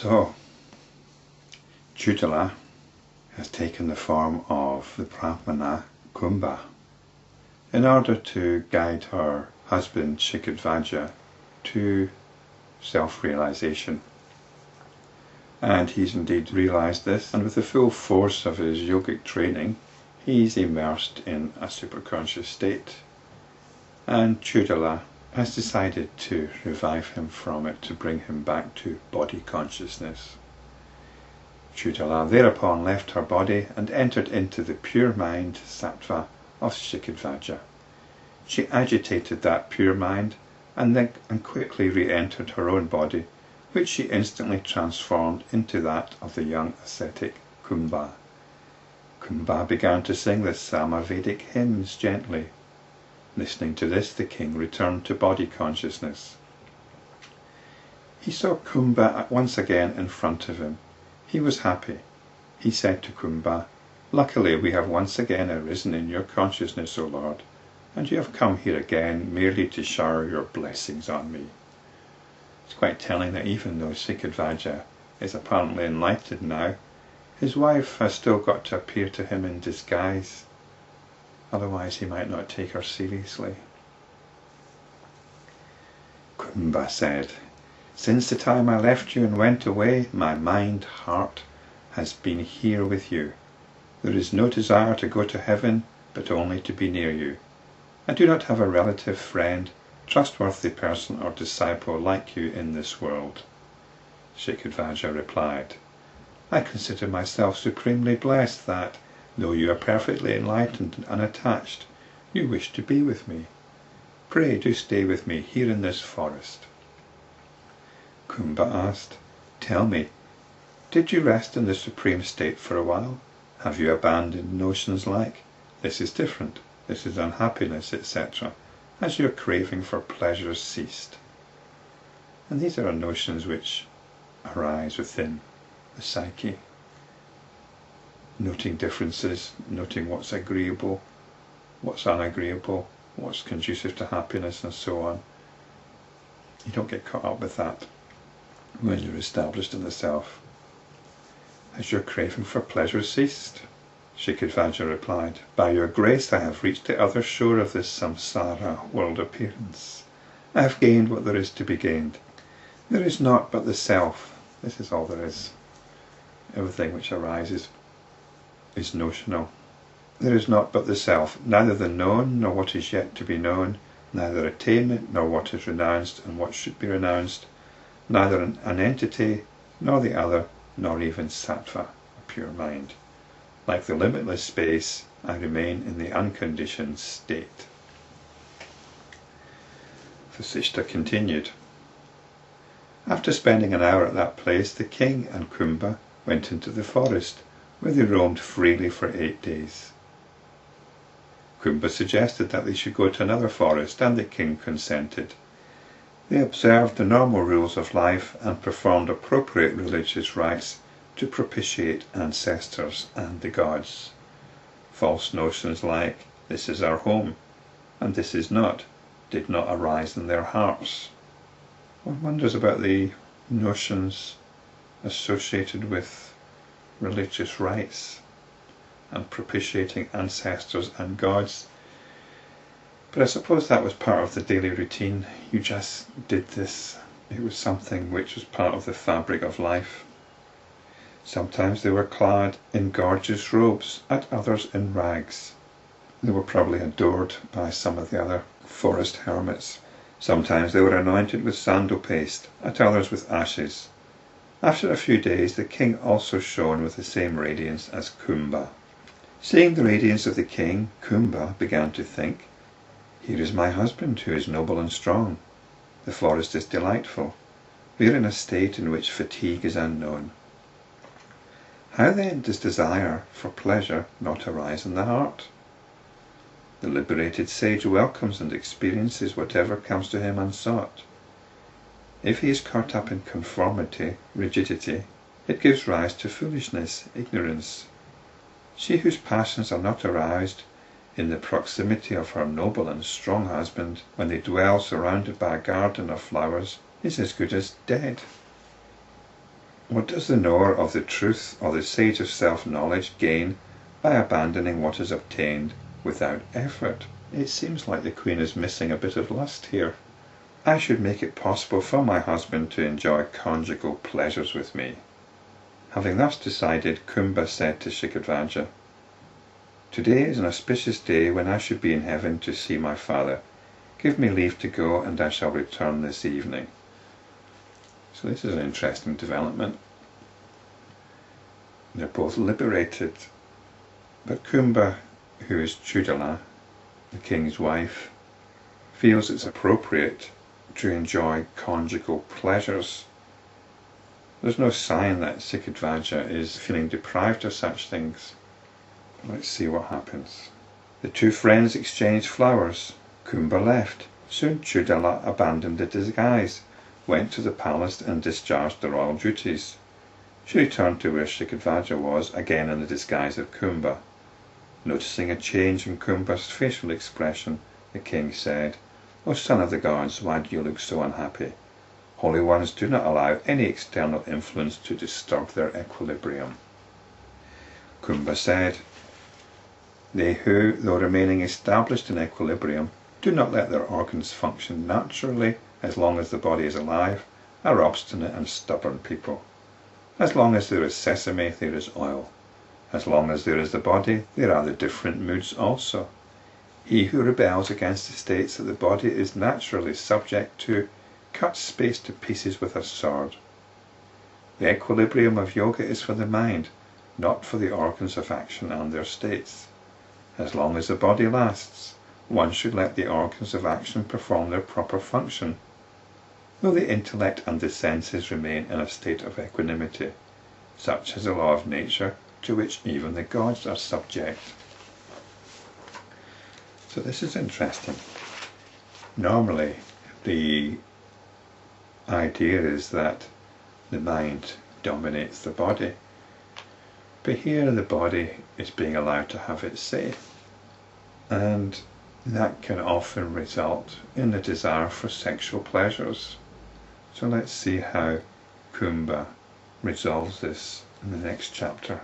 So, Chudala has taken the form of the brahmana Kumbha in order to guide her husband Shikhidhvaja to self-realization. And he's indeed realized this, and with the full force of his yogic training, he's immersed in a superconscious state. And Chudala has decided to revive him from it, to bring him back to body consciousness. Chudala thereupon left her body and entered into the pure mind sattva of Shikhidhvaja. She agitated that pure mind and quickly re-entered her own body, which she instantly transformed into that of the young ascetic Kumbha. Kumbha began to sing the Samavedic hymns gently. Listening to this, the king returned to body consciousness. He saw Kumbha once again in front of him. He was happy. He said to Kumbha, "Luckily we have once again arisen in your consciousness, O Lord, and you have come here again merely to shower your blessings on me." It's quite telling that even though Shikhidhvaja is apparently enlightened now, his wife has still got to appear to him in disguise. Otherwise he might not take her seriously. Kumbha said, "Since the time I left you and went away, my mind, heart has been here with you. There is no desire to go to heaven, but only to be near you. I do not have a relative, friend, trustworthy person or disciple like you in this world." Shikhidhvaja replied, "I consider myself supremely blessed that, though you are perfectly enlightened and unattached, you wish to be with me. Pray do stay with me here in this forest." Kumbha asked, "Tell me, did you rest in the supreme state for a while? Have you abandoned notions like, this is different, this is unhappiness, etc., as your craving for pleasure ceased?" And these are notions which arise within the psyche. Noting differences, noting what's agreeable, what's unagreeable, what's conducive to happiness, and so on. You don't get caught up with that when you're established in the self. "Has your craving for pleasure ceased?" Shikhidhvaja replied, "By your grace I have reached the other shore of this samsara world appearance. I have gained what there is to be gained. There is naught but the self. This is all there is. Everything which arises is notional. There is naught but the self, neither the known nor what is yet to be known, neither attainment nor what is renounced and what should be renounced, neither an entity nor the other, nor even sattva, a pure mind. Like the limitless space, I remain in the unconditioned state." Vasishta continued. After spending an hour at that place, the king and Kumbha went into the forest, where they roamed freely for 8 days. Kumbha suggested that they should go to another forest, and the king consented. They observed the normal rules of life and performed appropriate religious rites to propitiate ancestors and the gods. False notions like, this is our home, and this is not, did not arise in their hearts. One wonders about the notions associated with religious rites and propitiating ancestors and gods. But I suppose that was part of the daily routine. You just did this. It was something which was part of the fabric of life. Sometimes they were clad in gorgeous robes, at others in rags. They were probably adored by some of the other forest hermits. Sometimes they were anointed with sandal paste, at others with ashes. After a few days, the king also shone with the same radiance as Kumbha. Seeing the radiance of the king, Kumbha began to think, "Here is my husband who is noble and strong. The forest is delightful. We are in a state in which fatigue is unknown. How then does desire for pleasure not arise in the heart?" The liberated sage welcomes and experiences whatever comes to him unsought. If he is caught up in conformity, rigidity, it gives rise to foolishness, ignorance. She whose passions are not aroused in the proximity of her noble and strong husband, when they dwell surrounded by a garden of flowers, is as good as dead. What does the knower of the truth or the sage of self-knowledge gain by abandoning what is obtained without effort? It seems like the Queen is missing a bit of lust here. I should make it possible for my husband to enjoy conjugal pleasures with me. Having thus decided, Kumbha said to Shikhidhvaja, "Today is an auspicious day when I should be in heaven to see my father. Give me leave to go, and I shall return this evening." So this is an interesting development. They're both liberated, but Kumbha, who is Chudala, the king's wife, feels it's appropriate to enjoy conjugal pleasures. There's no sign that Shikhidhvaja is feeling deprived of such things. Let's see what happens. The two friends exchanged flowers. Kumbha left. Soon Chudala abandoned the disguise, went to the palace and discharged the royal duties. She returned to where Shikhidhvaja was, again in the disguise of Kumbha. Noticing a change in Kumbha's facial expression, the king said, "O son of the gods, why do you look so unhappy? Holy ones do not allow any external influence to disturb their equilibrium." Kumbha said, "They who, though remaining established in equilibrium, do not let their organs function naturally as long as the body is alive, are obstinate and stubborn people. As long as there is sesame, there is oil. As long as there is the body, there are the different moods also. He who rebels against the states that the body is naturally subject to cuts space to pieces with a sword. The equilibrium of yoga is for the mind, not for the organs of action and their states. As long as the body lasts, one should let the organs of action perform their proper function, though the intellect and the senses remain in a state of equanimity. Such is the law of nature, to which even the gods are subject." So this is interesting. Normally, the idea is that the mind dominates the body, but here the body is being allowed to have its say, and that can often result in the desire for sexual pleasures. So let's see how Kumbha resolves this in the next chapter.